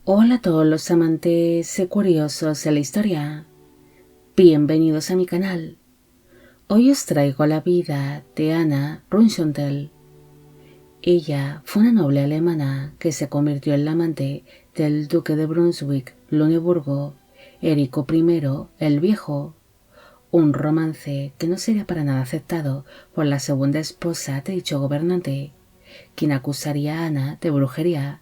Hola a todos los amantes y curiosos de la historia. Bienvenidos a mi canal. Hoy os traigo la vida de Anna Runchontel. Ella fue una noble alemana que se convirtió en la amante del duque de Brunswick-Luneburgo, Erico I el Viejo. Un romance que no sería para nada aceptado por la segunda esposa de dicho gobernante, quien acusaría a Ana de brujería,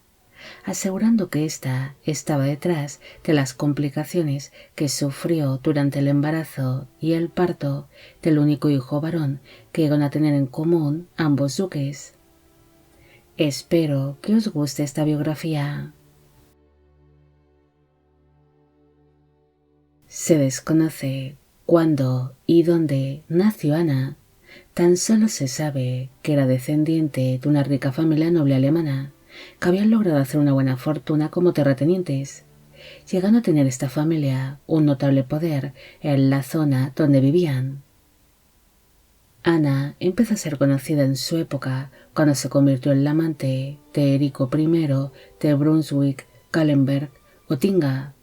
asegurando que ésta estaba detrás de las complicaciones que sufrió durante el embarazo y el parto del único hijo varón que llegaron a tener en común ambos duques. Espero que os guste esta biografía. Se desconoce cuándo y dónde nació Ana. Tan solo se sabe que era descendiente de una rica familia noble alemana, que habían logrado hacer una buena fortuna como terratenientes, llegando a tener esta familia un notable poder en la zona donde vivían. Ana empezó a ser conocida en su época cuando se convirtió en la amante de Erico I de Brunswick-Kallenberg-Gottinga,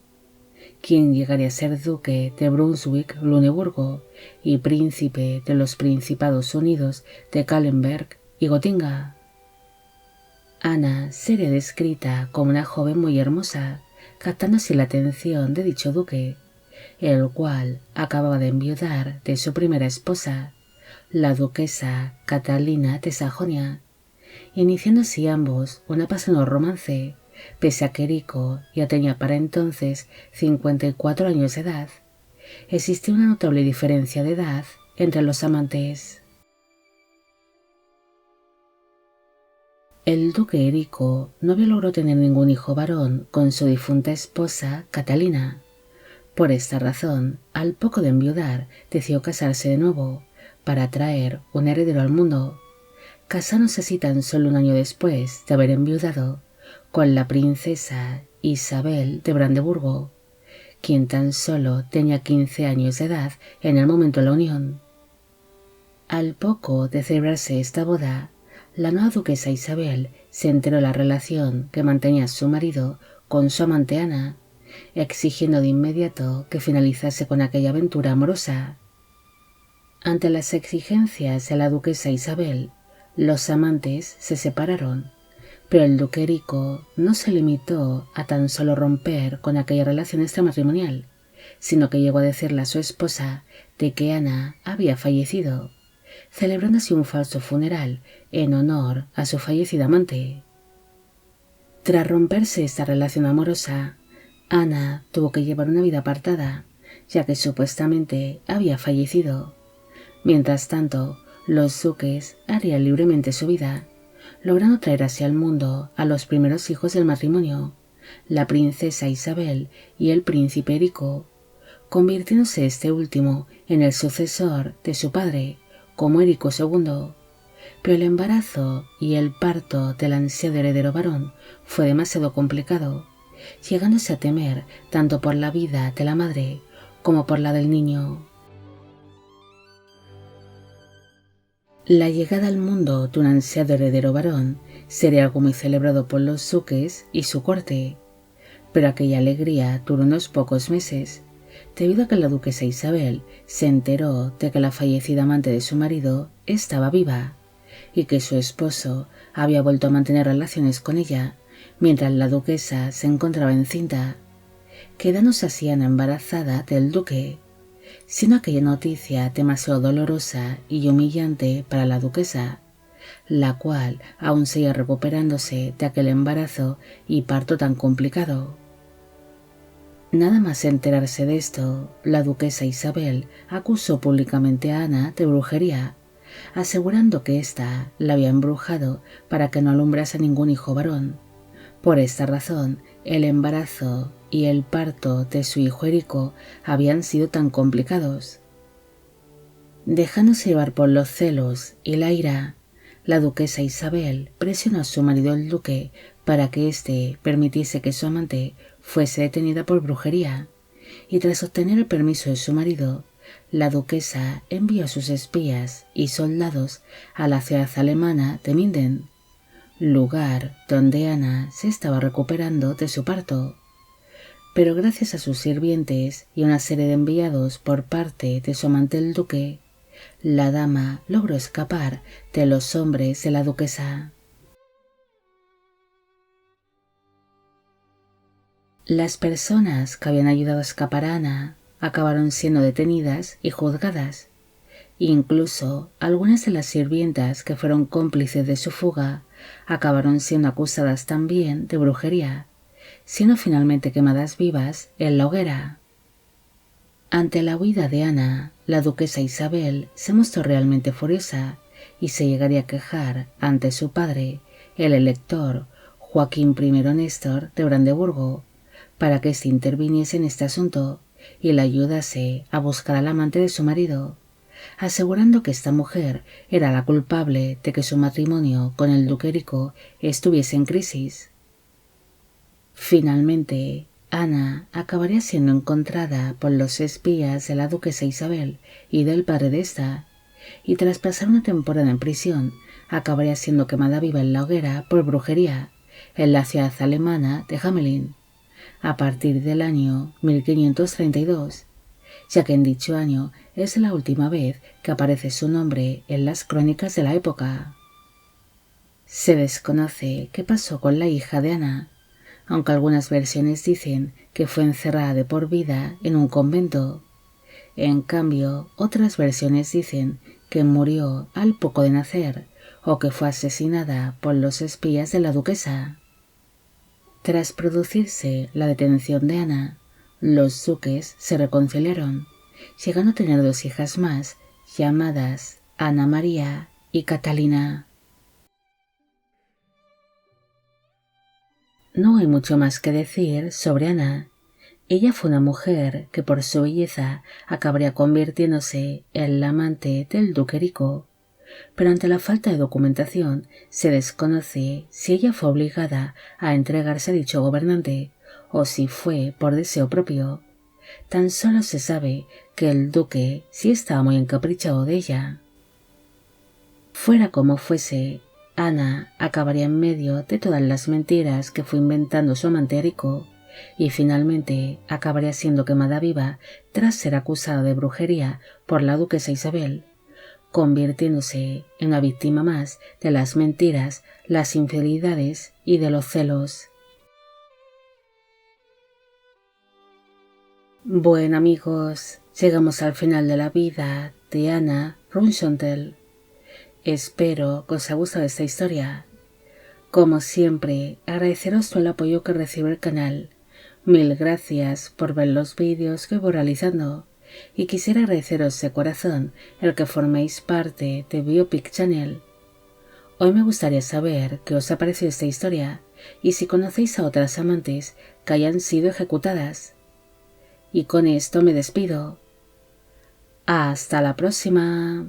quien llegaría a ser duque de Brunswick-Luneburgo y príncipe de los Principados Unidos de Kallenberg y Gottinga. Ana sería descrita como una joven muy hermosa, captando así la atención de dicho duque, el cual acababa de enviudar de su primera esposa, la duquesa Catalina de Sajonia, iniciando así ambos un apasionado romance, pese a que Erico ya tenía para entonces 54 años de edad. Existía una notable diferencia de edad entre los amantes. El duque Erico no había logrado tener ningún hijo varón con su difunta esposa Catalina. Por esta razón, al poco de enviudar, decidió casarse de nuevo para traer un heredero al mundo, casándose así tan solo un año después de haber enviudado con la princesa Isabel de Brandeburgo, quien tan solo tenía 15 años de edad en el momento de la unión. Al poco de celebrarse esta boda, la nueva duquesa Isabel se enteró de la relación que mantenía su marido con su amante Ana, exigiendo de inmediato que finalizase con aquella aventura amorosa. Ante las exigencias de la duquesa Isabel, los amantes se separaron, pero el duque Erico no se limitó a tan solo romper con aquella relación extramatrimonial, sino que llegó a decirle a su esposa de que Ana había fallecido, celebrando así un falso funeral en honor a su fallecida amante. Tras romperse esta relación amorosa, Ana tuvo que llevar una vida apartada, ya que supuestamente había fallecido. Mientras tanto, los duques harían libremente su vida, logrando traer así al mundo a los primeros hijos del matrimonio, la princesa Isabel y el príncipe Erico, convirtiéndose este último en el sucesor de su padre, como Erico II. Pero el embarazo y el parto del ansiado heredero varón fue demasiado complicado, llegándose a temer tanto por la vida de la madre como por la del niño. La llegada al mundo de un ansiado heredero varón sería algo muy celebrado por los duques y su corte, pero aquella alegría duró unos pocos meses, debido a que la duquesa Isabel se enteró de que la fallecida amante de su marido estaba viva y que su esposo había vuelto a mantener relaciones con ella mientras la duquesa se encontraba encinta, quedándose así Ana embarazada del duque, siendo aquella noticia demasiado dolorosa y humillante para la duquesa, la cual aún seguía recuperándose de aquel embarazo y parto tan complicado. Nada más enterarse de esto, la duquesa Isabel acusó públicamente a Ana de brujería, asegurando que ésta la había embrujado para que no alumbrase ningún hijo varón. Por esta razón, el embarazo y el parto de su hijo Erico habían sido tan complicados. Dejándose llevar por los celos y la ira, la duquesa Isabel presionó a su marido el duque para que éste permitiese que su amante fuese detenida por brujería, y tras obtener el permiso de su marido, la duquesa envió a sus espías y soldados a la ciudad alemana de Minden, lugar donde Ana se estaba recuperando de su parto. Pero gracias a sus sirvientes y una serie de enviados por parte de su amante el duque, la dama logró escapar de los hombres de la duquesa. Las personas que habían ayudado a escapar a Ana acabaron siendo detenidas y juzgadas. Incluso algunas de las sirvientas que fueron cómplices de su fuga acabaron siendo acusadas también de brujería, siendo finalmente quemadas vivas en la hoguera. Ante la huida de Ana, la duquesa Isabel se mostró realmente furiosa y se llegaría a quejar ante su padre, el elector Joaquín I Néstor de Brandeburgo, para que éste interviniese en este asunto y la ayudase a buscar al amante de su marido, asegurando que esta mujer era la culpable de que su matrimonio con el duque Erico estuviese en crisis. Finalmente, Ana acabaría siendo encontrada por los espías de la duquesa Isabel y del padre de esta, y tras pasar una temporada en prisión, acabaría siendo quemada viva en la hoguera por brujería en la ciudad alemana de Hamelin, a partir del año 1532, ya que en dicho año es la última vez que aparece su nombre en las crónicas de la época. Se desconoce qué pasó con la hija de Ana, aunque algunas versiones dicen que fue encerrada de por vida en un convento. En cambio, otras versiones dicen que murió al poco de nacer o que fue asesinada por los espías de la duquesa. Tras producirse la detención de Ana, los duques se reconciliaron, llegando a tener 2 hijas más, llamadas Ana María y Catalina. No hay mucho más que decir sobre Ana. Ella fue una mujer que por su belleza acabaría convirtiéndose en la amante del duque Erico, pero ante la falta de documentación se desconoce si ella fue obligada a entregarse a dicho gobernante o si fue por deseo propio. Tan solo se sabe que el duque sí estaba muy encaprichado de ella. Fuera como fuese, Ana acabaría en medio de todas las mentiras que fue inventando su amante Erico y finalmente acabaría siendo quemada viva tras ser acusada de brujería por la duquesa Isabel, convirtiéndose en una víctima más de las mentiras, las infidelidades y de los celos. Bueno amigos, llegamos al final de la vida de Anna Runchontel. Espero que os haya gustado esta historia. Como siempre, agradeceros todo el apoyo que recibe el canal. Mil gracias por ver los vídeos que voy realizando y quisiera agradeceros de corazón el que forméis parte de Biopic Channel. Hoy me gustaría saber qué os ha parecido esta historia y si conocéis a otras amantes que hayan sido ejecutadas. Y con esto me despido. Hasta la próxima.